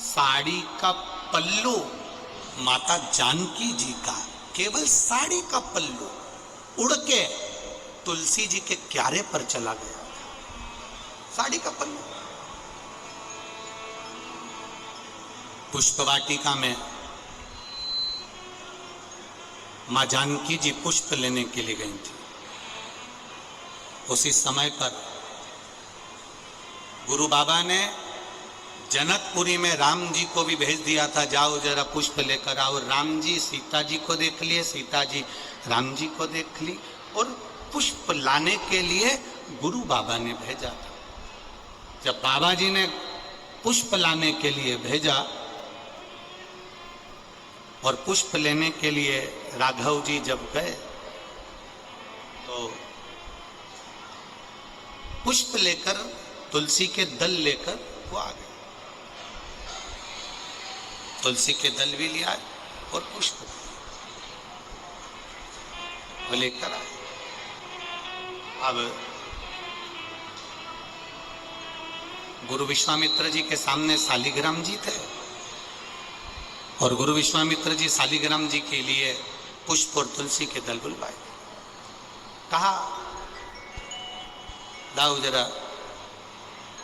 साड़ी का पल्लू माता जानकी जी का, केवल साड़ी का पल्लू उड़ के तुलसी जी के क्यारे पर चला गया। साड़ी का पल्लू। पुष्प वाटिका में मां जानकी जी पुष्प लेने के लिए गई थी। उसी समय पर गुरु बाबा ने जनकपुरी में राम जी को भी भेज दिया था, जाओ जरा पुष्प लेकर आओ। राम जी सीता जी को देख लिए, सीता जी राम जी को देख ली, और पुष्प लाने के लिए गुरु बाबा ने भेजा था। जब बाबा जी ने पुष्प लाने के लिए भेजा और पुष्प लेने के लिए राघव जी जब गए तो पुष्प लेकर, तुलसी के दल लेकर वो आ गए। तुलसी के दल भी लिया और पुष्प वो लेकर आए। अब गुरु विश्वामित्र जी के सामने शालिग्राम जी थे और गुरु विश्वामित्र जी शालिग्राम जी के लिए पुष्प और तुलसी के दल बुलवाए। कहा, लाओ जरा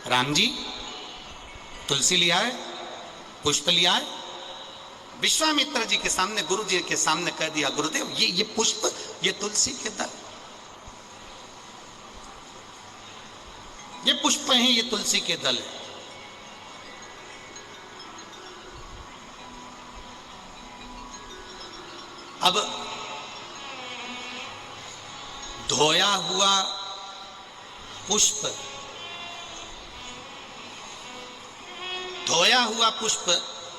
राम जी, तुलसी लिया है, पुष्प लिया है। विश्वामित्र जी के सामने, गुरु जी के सामने कह दिया, गुरुदेव ये पुष्प, ये तुलसी के दल, ये पुष्प हैं, ये तुलसी के दल है। अब धोया हुआ पुष्प, धोया हुआ पुष्प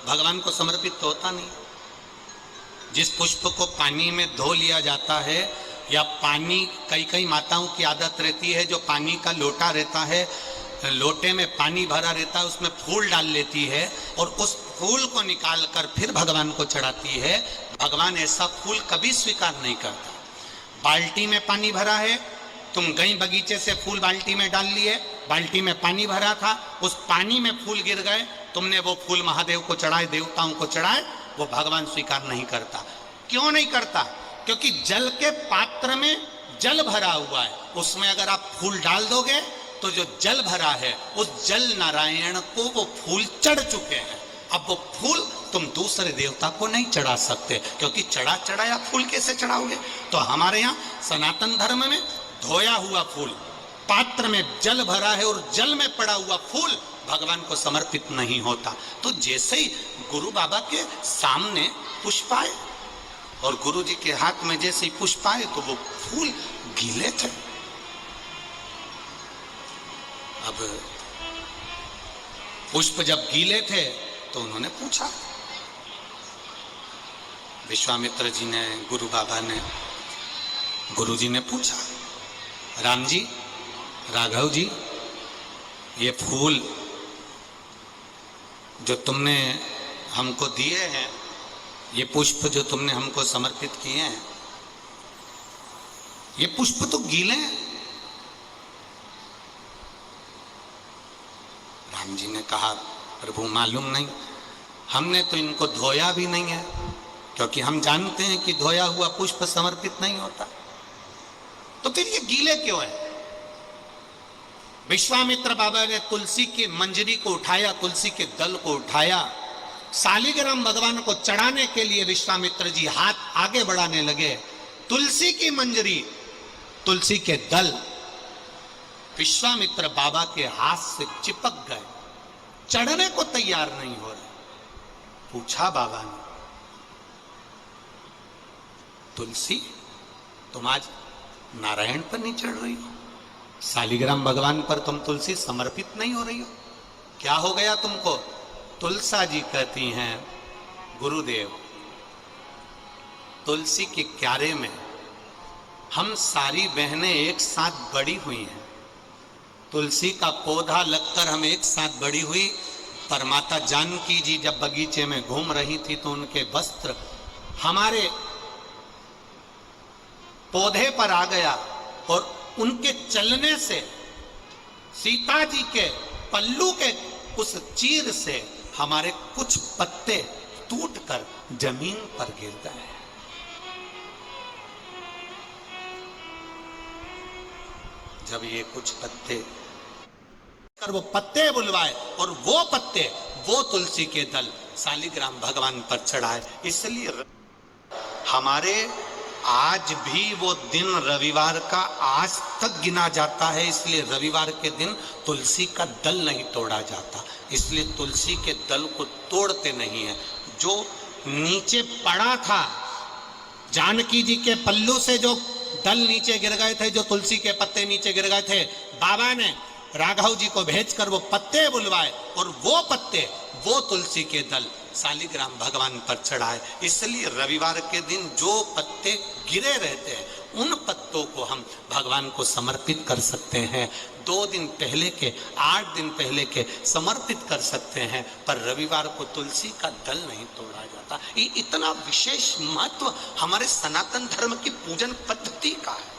भगवान को समर्पित तो होता नहीं। जिस पुष्प को पानी में धो लिया जाता है, या पानी, कई कई माताओं की आदत रहती है, जो पानी का लोटा रहता है, लोटे में पानी भरा रहता है, उसमें फूल डाल लेती है और उस फूल को निकाल कर फिर भगवान को चढ़ाती है। भगवान ऐसा फूल कभी स्वीकार नहीं करता। बाल्टी में पानी भरा है, तुम गई बगीचे से फूल बाल्टी में डाल लिए, बाल्टी में पानी भरा था, उस पानी में फूल गिर गए, तुमने वो फूल महादेव को चढ़ाए, देवताओं को चढ़ाए, वो भगवान स्वीकार नहीं करता। क्यों नहीं करता? क्योंकि जल के पात्र में जल भरा हुआ है, उसमें अगर आप फूल डाल दोगे तो जो जल भरा है उस जल नारायण को वो फूल चढ़ चुके हैं। अब वो फूल तुम दूसरे देवता को नहीं चढ़ा सकते, क्योंकि चढ़ाया फूल कैसे चढ़ाओगे? तो हमारे यहाँ सनातन धर्म में धोया हुआ फूल, पात्र में जल भरा है और जल में पड़ा हुआ फूल भगवान को समर्पित नहीं होता। तो जैसे ही गुरु बाबा के सामने पुष्प आए और गुरु जी के हाथ में जैसे ही पुष्प आए तो वो फूल गीले थे। अब पुष्प जब गीले थे तो उन्होंने पूछा, विश्वामित्र जी ने, गुरु बाबा ने, गुरु जी ने पूछा, राम जी, राघव जी, ये फूल जो तुमने हमको दिए हैं, ये पुष्प जो तुमने हमको समर्पित किए हैं, ये पुष्प तो गीले हैं। राम जी ने कहा, प्रभु मालूम नहीं, हमने तो इनको धोया भी नहीं है, क्योंकि हम जानते हैं कि धोया हुआ पुष्प समर्पित नहीं होता, तो फिर ये गीले क्यों है? विश्वामित्र बाबा ने तुलसी की मंजरी को उठाया, तुलसी के दल को उठाया, शालिग्राम भगवान को चढ़ाने के लिए विश्वामित्र जी हाथ आगे बढ़ाने लगे। तुलसी की मंजरी, तुलसी के दल विश्वामित्र बाबा के हाथ से चिपक गए, चढ़ने को तैयार नहीं हो रहे। पूछा बाबा ने, तुलसी तुम आज नारायण पर नहीं चढ़ रही हो, शालिग्राम भगवान पर तुम तुलसी समर्पित नहीं हो रही हो, क्या हो गया तुमको? तुलसा जी कहती हैं, गुरुदेव, तुलसी के क्यारे में हम सारी बहनें एक साथ बड़ी हुई हैं, तुलसी का पौधा लगकर हम एक साथ बड़ी हुई, पर माता जानकी जी जब बगीचे में घूम रही थी तो उनके वस्त्र हमारे पौधे पर आ गया और उनके चलने से, सीता जी के पल्लू के उस चीर से हमारे कुछ पत्ते टूटकर जमीन पर गिर गए। जब ये कुछ पत्ते कर वो पत्ते बुलवाए और वो पत्ते वो तुलसी के दल शालिग्राम भगवान पर चढ़ाए। इसलिए हमारे आज भी वो दिन रविवार का आज तक गिना जाता है। इसलिए रविवार के दिन तुलसी का दल नहीं तोड़ा जाता, इसलिए तुलसी के दल को तोड़ते नहीं है। जो नीचे पड़ा था, जानकी जी के पल्लू से जो दल नीचे गिर गए थे, जो तुलसी के पत्ते नीचे गिर गए थे, बाबा ने राघव जी को भेजकर वो पत्ते बुलवाए और वो पत्ते वो तुलसी के दल शालिग्राम भगवान पर चढ़ाए। इसलिए रविवार के दिन जो पत्ते गिरे रहते हैं उन पत्तों को हम भगवान को समर्पित कर सकते हैं। 2 दिन पहले के, 8 दिन पहले के समर्पित कर सकते हैं, पर रविवार को तुलसी का दल नहीं तोड़ा जाता। ये इतना विशेष महत्व हमारे सनातन धर्म की पूजन पद्धति का है।